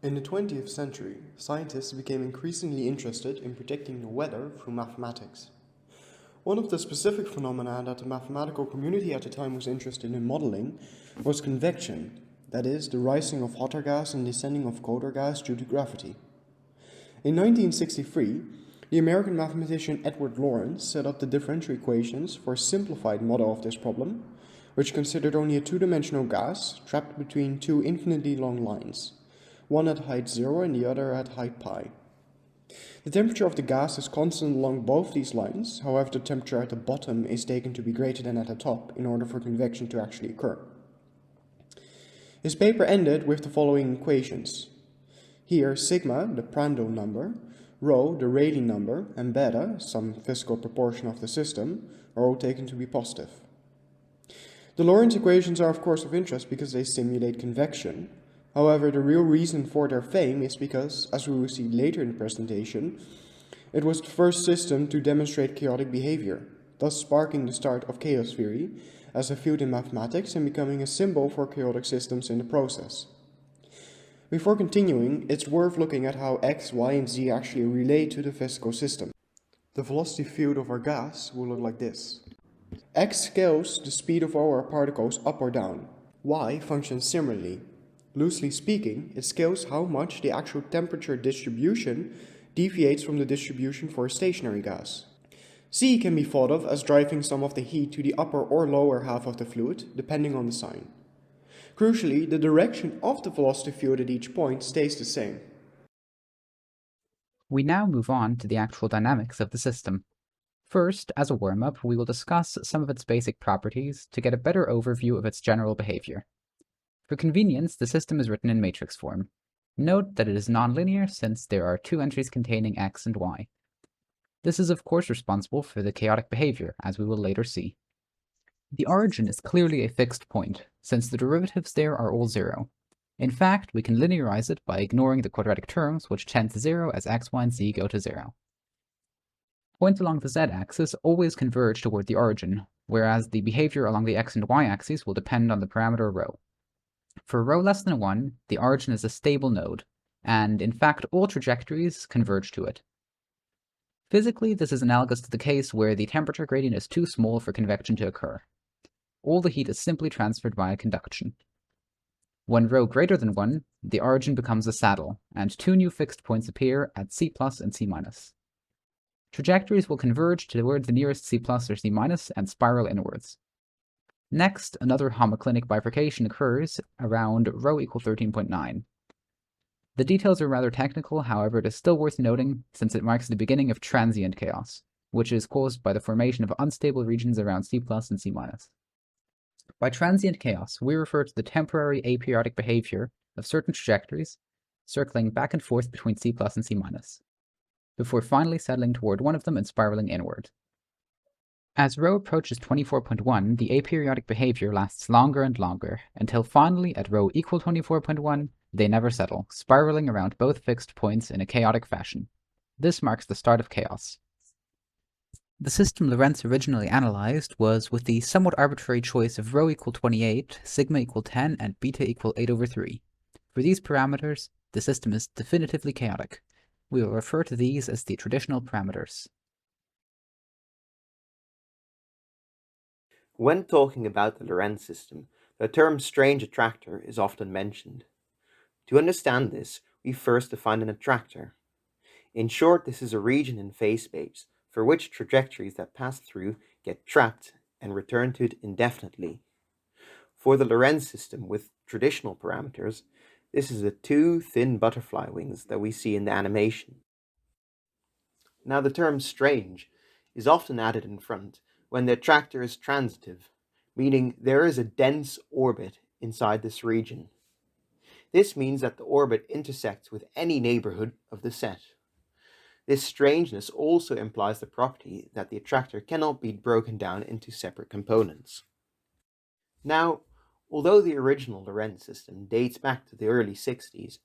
In the 20th century, scientists became increasingly interested in predicting the weather through mathematics. One of the specific phenomena that the mathematical community at the time was interested in modeling was convection, that is, the rising of hotter gas and descending of colder gas due to gravity. In 1963, the American mathematician Edward Lorenz set up the differential equations for a simplified model of this problem, which considered only a two-dimensional gas trapped between two infinitely long lines, one at height 0 and the other at height pi. The temperature of the gas is constant along both these lines, however the temperature at the bottom is taken to be greater than at the top in order for convection to actually occur. His paper ended with the following equations. Here sigma, the Prandtl number, rho, the Rayleigh number, and beta, some physical proportion of the system, are all taken to be positive. The Lorentz equations are of course of interest because they simulate convection. However, the real reason for their fame is because, as we will see later in the presentation, it was the first system to demonstrate chaotic behavior, thus sparking the start of chaos theory as a field in mathematics and becoming a symbol for chaotic systems in the process. Before continuing, it's worth looking at how x, y, and z actually relate to the physical system. The velocity field of our gas will look like this. X scales the speed of all our particles up or down. Y functions similarly. Loosely speaking, it scales how much the actual temperature distribution deviates from the distribution for a stationary gas. Z can be thought of as driving some of the heat to the upper or lower half of the fluid, depending on the sign. Crucially, the direction of the velocity field at each point stays the same. We now move on to the actual dynamics of the system. First, as a warm-up, we will discuss some of its basic properties to get a better overview of its general behavior. For convenience, the system is written in matrix form. Note that it is nonlinear since there are two entries containing x and y. This is of course responsible for the chaotic behavior, as we will later see. The origin is clearly a fixed point, since the derivatives there are all 0. In fact, we can linearize it by ignoring the quadratic terms, which tend to 0 as x, y, and z go to 0. Points along the z-axis always converge toward the origin, whereas the behavior along the x and y-axes will depend on the parameter rho. For rho less than 1, the origin is a stable node, and in fact all trajectories converge to it. Physically, this is analogous to the case where the temperature gradient is too small for convection to occur. All the heat is simply transferred via conduction. When rho greater than 1, the origin becomes a saddle, and two new fixed points appear at C plus and C minus. Trajectories will converge toward the nearest C plus or C minus and spiral inwards. Next, another homoclinic bifurcation occurs around rho equal 13.9. The details are rather technical, however it is still worth noting since it marks the beginning of transient chaos, which is caused by the formation of unstable regions around C plus and C minus. By transient chaos, we refer to the temporary aperiodic behavior of certain trajectories circling back and forth between C plus and C minus, before finally settling toward one of them and spiraling inward. As rho approaches 24.1, the aperiodic behavior lasts longer and longer, until finally at rho equal 24.1, they never settle, spiraling around both fixed points in a chaotic fashion. This marks the start of chaos. The system Lorenz originally analyzed was with the somewhat arbitrary choice of rho equal 28, sigma equal 10, and beta equal 8 over 3. For these parameters, the system is definitively chaotic. We will refer to these as the traditional parameters. When talking about the Lorenz system, the term strange attractor is often mentioned. To understand this, we first define an attractor. In short, this is a region in phase space for which trajectories that pass through get trapped and return to it indefinitely. For the Lorenz system with traditional parameters, this is the two thin butterfly wings that we see in the animation. Now the term strange is often added in front when the attractor is transitive, meaning there is a dense orbit inside this region. This means that the orbit intersects with any neighborhood of the set. This strangeness also implies the property that the attractor cannot be broken down into separate components. Now, although the original Lorenz system dates back to the early 60s,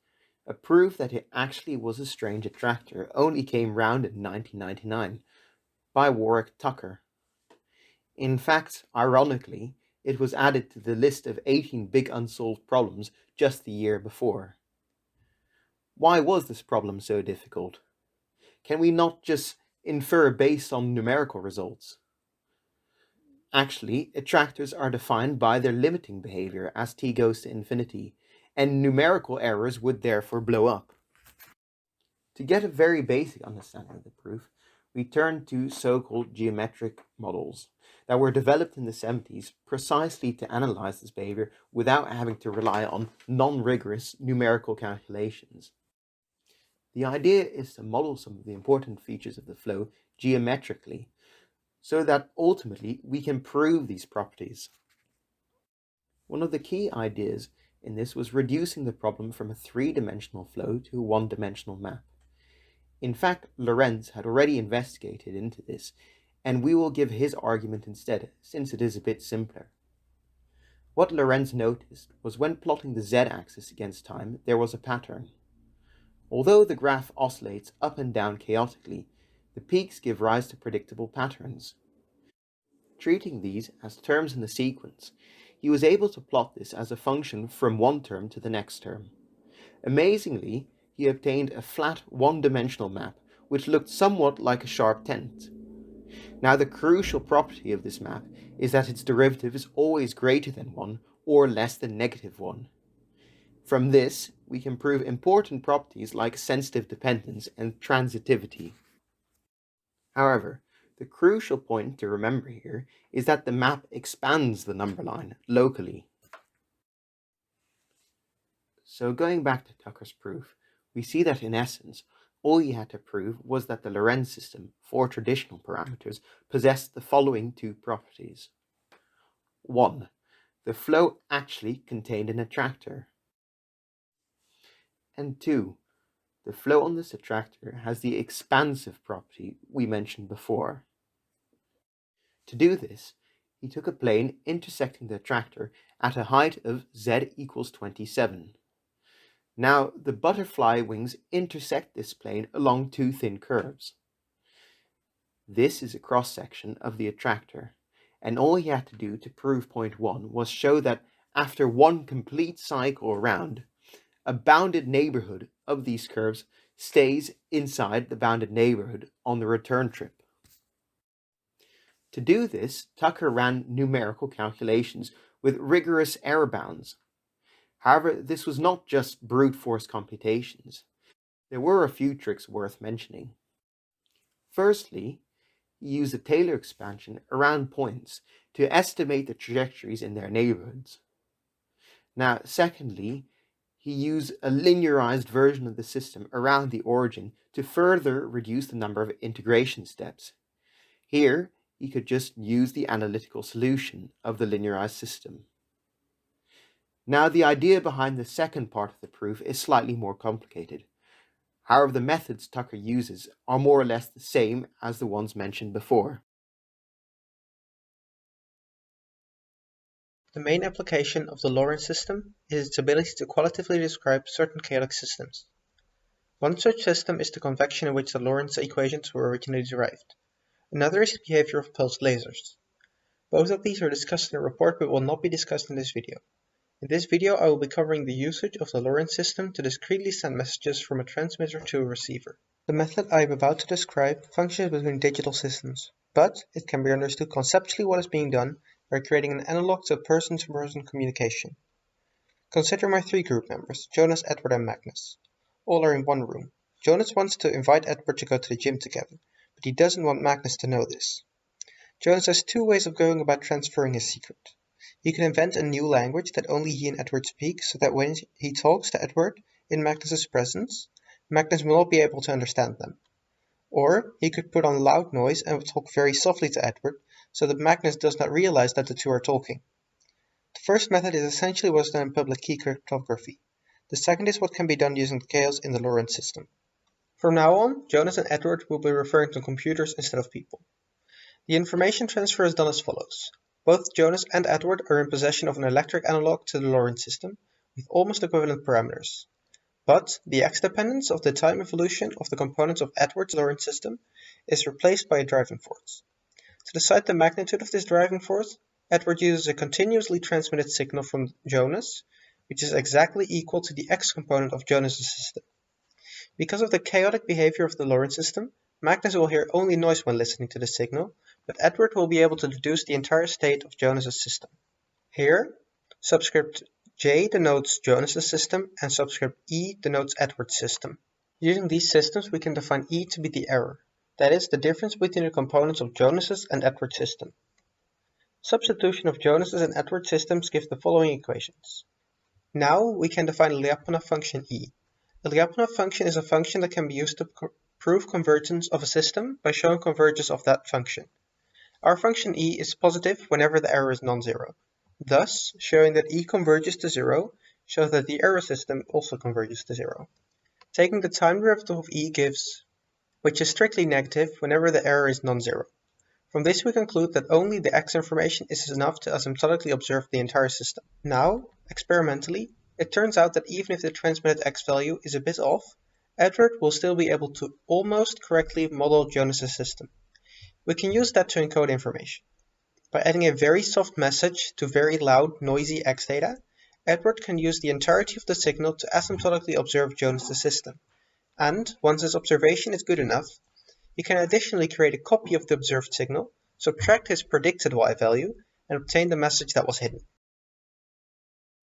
a proof that it actually was a strange attractor only came round in 1999 by Warwick Tucker. In fact, ironically, it was added to the list of 18 big unsolved problems just the year before. Why was this problem so difficult? Can we not just infer based on numerical results? Actually, attractors are defined by their limiting behavior as t goes to infinity, and numerical errors would therefore blow up. To get a very basic understanding of the proof, we turn to so-called geometric models that were developed in the 70s precisely to analyze this behavior without having to rely on non-rigorous numerical calculations. The idea is to model some of the important features of the flow geometrically, so that ultimately we can prove these properties. One of the key ideas in this was reducing the problem from a three-dimensional flow to a one-dimensional map. In fact, Lorenz had already investigated into this, and we will give his argument instead, since it is a bit simpler. What Lorenz noticed was when plotting the z-axis against time, there was a pattern. Although the graph oscillates up and down chaotically, the peaks give rise to predictable patterns. Treating these as terms in the sequence, he was able to plot this as a function from one term to the next term. Amazingly, he obtained a flat one-dimensional map, which looked somewhat like a sharp tent. Now, the crucial property of this map is that its derivative is always greater than 1 or less than -1. From this, we can prove important properties like sensitive dependence and transitivity. However, the crucial point to remember here is that the map expands the number line locally. So going back to Tucker's proof, we see that in essence, all he had to prove was that the Lorenz system for traditional parameters possessed the following two properties. 1. The flow actually contained an attractor. And 2. The flow on this attractor has the expansive property we mentioned before. To do this, he took a plane intersecting the attractor at a height of z equals 27. Now, the butterfly wings intersect this plane along two thin curves. This is a cross-section of the attractor, and all he had to do to prove point 1 was show that after one complete cycle around, a bounded neighborhood of these curves stays inside the bounded neighborhood on the return trip. To do this, Tucker ran numerical calculations with rigorous error bounds. However, this was not just brute force computations. There were a few tricks worth mentioning. Firstly, he used a Taylor expansion around points to estimate the trajectories in their neighborhoods. Now, secondly, he used a linearized version of the system around the origin to further reduce the number of integration steps. Here, he could just use the analytical solution of the linearized system. Now, the idea behind the second part of the proof is slightly more complicated. However, the methods Tucker uses are more or less the same as the ones mentioned before. The main application of the Lorenz system is its ability to qualitatively describe certain chaotic systems. One such system is the convection in which the Lorenz equations were originally derived. Another is the behavior of pulsed lasers. Both of these are discussed in a report but will not be discussed in this video. In this video, I will be covering the usage of the Lorenz system to discretely send messages from a transmitter to a receiver. The method I am about to describe functions between digital systems, but it can be understood conceptually what is being done by creating an analog to person-to-person communication. Consider my three group members, Jonas, Edward and Magnus. All are in one room. Jonas wants to invite Edward to go to the gym together, but he doesn't want Magnus to know this. Jonas has two ways of going about transferring his secret. He can invent a new language that only he and Edward speak, so that when he talks to Edward in Magnus's presence, Magnus will not be able to understand them. Or he could put on loud noise and talk very softly to Edward, so that Magnus does not realize that the two are talking. The first method is essentially what is done in public key cryptography. The second is what can be done using chaos in the Lorenz system. From now on, Jonas and Edward will be referring to computers instead of people. The information transfer is done as follows. Both Jonas and Edward are in possession of an electric analog to the Lorenz system, with almost equivalent parameters. But the x-dependence of the time evolution of the components of Edward's Lorenz system is replaced by a driving force. To decide the magnitude of this driving force, Edward uses a continuously transmitted signal from Jonas, which is exactly equal to the x-component of Jonas's system. Because of the chaotic behavior of the Lorenz system, Magnus will hear only noise when listening to the signal, but Edward will be able to deduce the entire state of Jonas's system. Here, subscript J denotes Jonas's system and subscript E denotes Edward's system. Using these systems, we can define E to be the error, that is, the difference between the components of Jonas's and Edward's system. Substitution of Jonas's and Edward's systems gives the following equations. Now we can define a Lyapunov function E. A Lyapunov function is a function that can be used to prove convergence of a system by showing convergence of that function. Our function E is positive whenever the error is non-zero. Thus, showing that E converges to 0 shows that the error system also converges to 0. Taking the time derivative of E gives, which is strictly negative whenever the error is non-zero. From this we conclude that only the x information is enough to asymptotically observe the entire system. Now, experimentally, it turns out that even if the transmitted x value is a bit off, Edward will still be able to almost correctly model Jonas's system. We can use that to encode information. By adding a very soft message to very loud, noisy x data, Edward can use the entirety of the signal to asymptotically observe Jonas's system. And, once his observation is good enough, he can additionally create a copy of the observed signal, subtract his predicted y value, and obtain the message that was hidden.